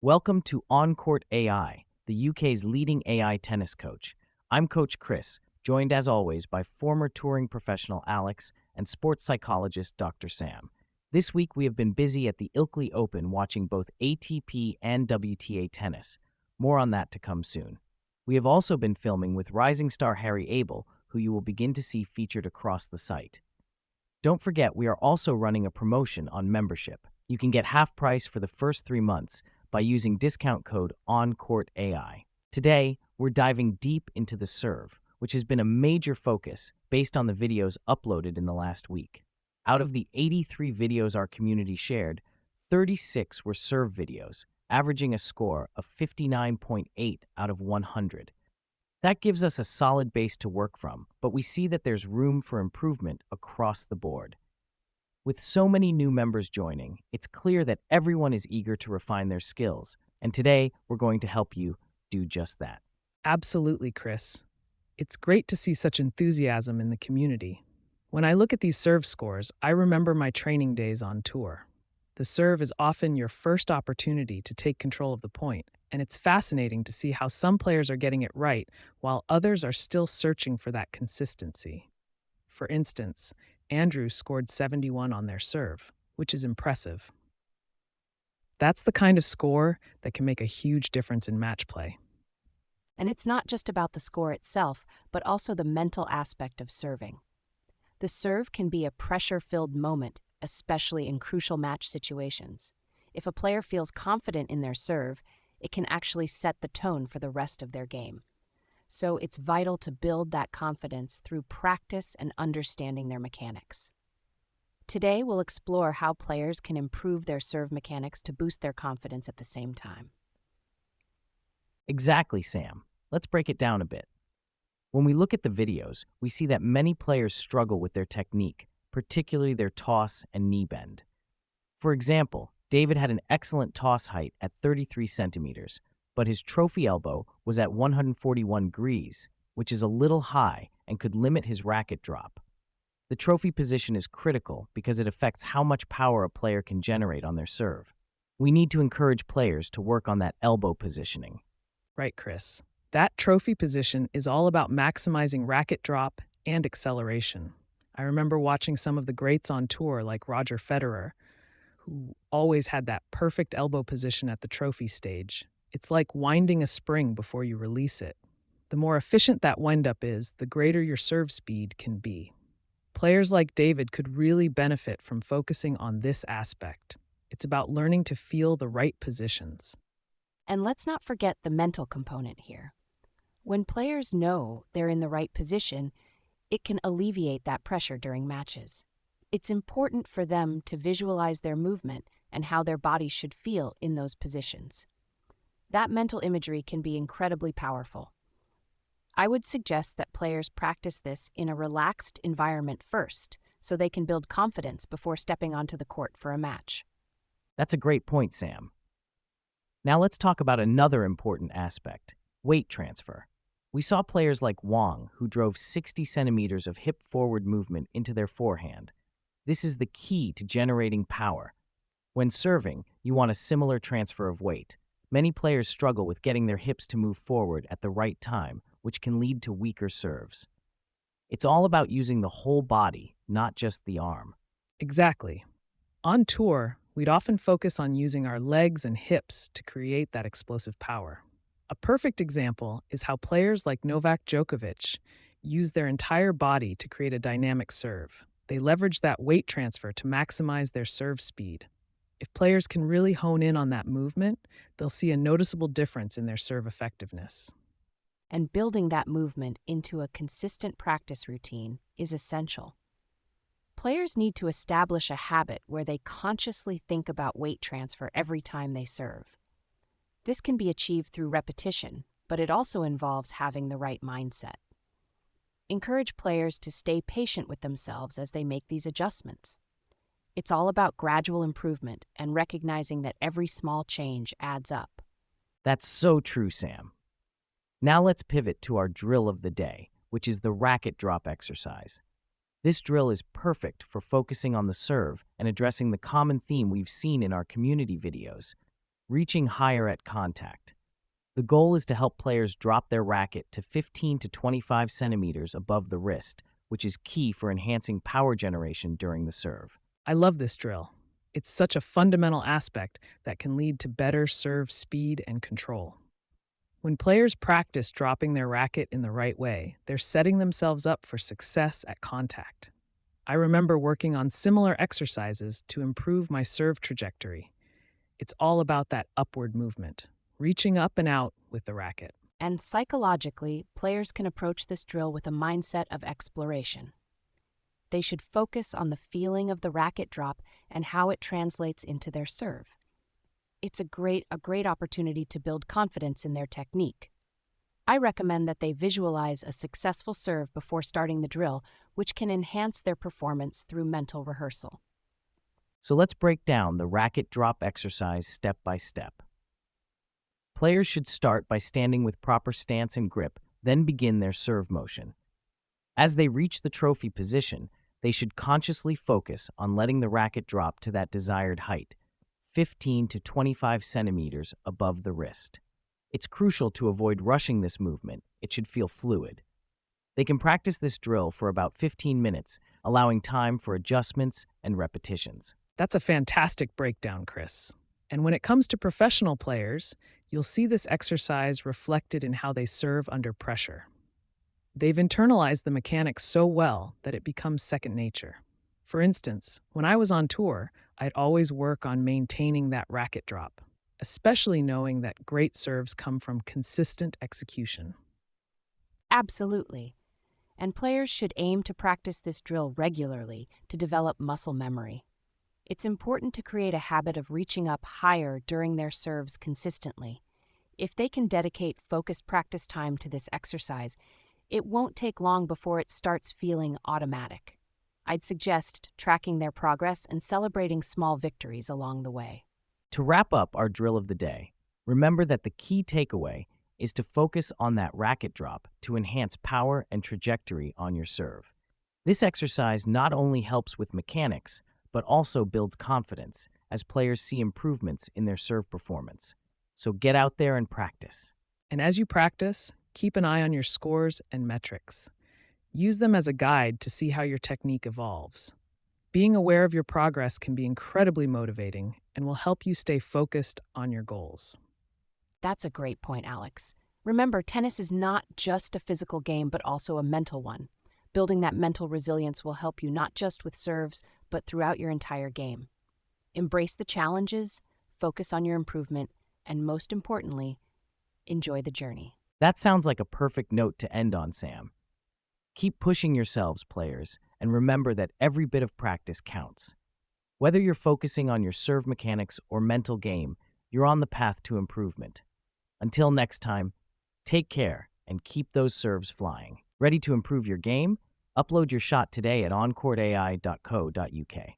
Welcome to OnCourtAI, the UK's leading AI tennis coach. I'm Coach Chris, joined as always by former touring professional Alex and sports psychologist Dr. Sam. This week we have been busy at the Ilkley Open watching both ATP and WTA tennis. More on that to come soon. We have also been filming with rising star Harry Abel, who you will begin to see featured across the site. Don't forget, we are also running a promotion on membership. You can get half price for the first 3 months by using discount code OnCourtAI. Today, we're diving deep into the serve, which has been a major focus based on the videos uploaded in the last week. Out of the 83 videos our community shared, 36 were serve videos, averaging a score of 59.8 out of 100. That gives us a solid base to work from, but we see that there's room for improvement across the board. With so many new members joining, it's clear that everyone is eager to refine their skills, and today we're going to help you do just that. Absolutely, Chris. It's great to see such enthusiasm in the community. When I look at these serve scores, I remember my training days on tour. The serve is often your first opportunity to take control of the point, and it's fascinating to see how some players are getting it right while others are still searching for that consistency. For instance, Andrew scored 71 on their serve, which is impressive. That's the kind of score that can make a huge difference in match play. And it's not just about the score itself, but also the mental aspect of serving. The serve can be a pressure-filled moment, especially in crucial match situations. If a player feels confident in their serve, it can actually set the tone for the rest of their game. So it's vital to build that confidence through practice and understanding their mechanics. Today, we'll explore how players can improve their serve mechanics to boost their confidence at the same time. Exactly, Sam. Let's break it down a bit. When we look at the videos, we see that many players struggle with their technique, particularly their toss and knee bend. For example, David had an excellent toss height at 33 centimeters, but his trophy elbow was at 141 degrees, which is a little high and could limit his racket drop. The trophy position is critical because it affects how much power a player can generate on their serve. We need to encourage players to work on that elbow positioning. Right, Chris. That trophy position is all about maximizing racket drop and acceleration. I remember watching some of the greats on tour like Roger Federer, who always had that perfect elbow position at the trophy stage. It's like winding a spring before you release it. The more efficient that wind-up is, the greater your serve speed can be. Players like David could really benefit from focusing on this aspect. It's about learning to feel the right positions. And let's not forget the mental component here. When players know they're in the right position, it can alleviate that pressure during matches. It's important for them to visualize their movement and how their body should feel in those positions. That mental imagery can be incredibly powerful. I would suggest that players practice this in a relaxed environment first, so they can build confidence before stepping onto the court for a match. That's a great point, Sam. Now let's talk about another important aspect, weight transfer. We saw players like Wang who drove 60 centimeters of hip forward movement into their forehand. This is the key to generating power. When serving, you want a similar transfer of weight. Many players struggle with getting their hips to move forward at the right time, which can lead to weaker serves. It's all about using the whole body, not just the arm. Exactly. On tour, we'd often focus on using our legs and hips to create that explosive power. A perfect example is how players like Novak Djokovic use their entire body to create a dynamic serve. They leverage that weight transfer to maximize their serve speed. If players can really hone in on that movement, they'll see a noticeable difference in their serve effectiveness. And building that movement into a consistent practice routine is essential. Players need to establish a habit where they consciously think about weight transfer every time they serve. This can be achieved through repetition, but it also involves having the right mindset. Encourage players to stay patient with themselves as they make these adjustments. It's all about gradual improvement and recognizing that every small change adds up. That's so true, Sam. Now let's pivot to our drill of the day, which is the racket drop exercise. This drill is perfect for focusing on the serve and addressing the common theme we've seen in our community videos. reaching higher at contact. The goal is to help players drop their racket to 15 to 25 centimeters above the wrist, which is key for enhancing power generation during the serve. I love this drill. It's such a fundamental aspect that can lead to better serve speed and control. When players practice dropping their racket in the right way, they're setting themselves up for success at contact. I remember working on similar exercises to improve my serve trajectory. It's all about that upward movement, reaching up and out with the racket. And psychologically, players can approach this drill with a mindset of exploration. They should focus on the feeling of the racket drop and how it translates into their serve. It's a great opportunity to build confidence in their technique. I recommend that they visualize a successful serve before starting the drill, which can enhance their performance through mental rehearsal. So let's break down the racket drop exercise step by step. Players should start by standing with proper stance and grip, then begin their serve motion. As they reach the trophy position, they should consciously focus on letting the racket drop to that desired height, 15 to 25 centimeters above the wrist. It's crucial to avoid rushing this movement. It should feel fluid. They can practice this drill for about 15 minutes, allowing time for adjustments and repetitions. That's a fantastic breakdown, Chris. And when it comes to professional players, you'll see this exercise reflected in how they serve under pressure. They've internalized the mechanics so well that it becomes second nature. For instance, when I was on tour, I'd always work on maintaining that racket drop, especially knowing that great serves come from consistent execution. Absolutely. And players should aim to practice this drill regularly to develop muscle memory. It's important to create a habit of reaching up higher during their serves consistently. If they can dedicate focused practice time to this exercise, it won't take long before it starts feeling automatic. I'd suggest tracking their progress and celebrating small victories along the way. To wrap up our drill of the day, remember that the key takeaway is to focus on that racket drop to enhance power and trajectory on your serve. This exercise not only helps with mechanics, but also builds confidence as players see improvements in their serve performance. So get out there and practice. And as you practice, keep an eye on your scores and metrics. Use them as a guide to see how your technique evolves. Being aware of your progress can be incredibly motivating and will help you stay focused on your goals. That's a great point, Alex. Remember, tennis is not just a physical game, but also a mental one. Building that mental resilience will help you not just with serves, but throughout your entire game. Embrace the challenges, focus on your improvement, and most importantly, enjoy the journey. That sounds like a perfect note to end on, Sam. Keep pushing yourselves, players, and remember that every bit of practice counts. Whether you're focusing on your serve mechanics or mental game, you're on the path to improvement. Until next time, take care and keep those serves flying. Ready to improve your game? Upload your shot today at OnCourtAI.co.uk.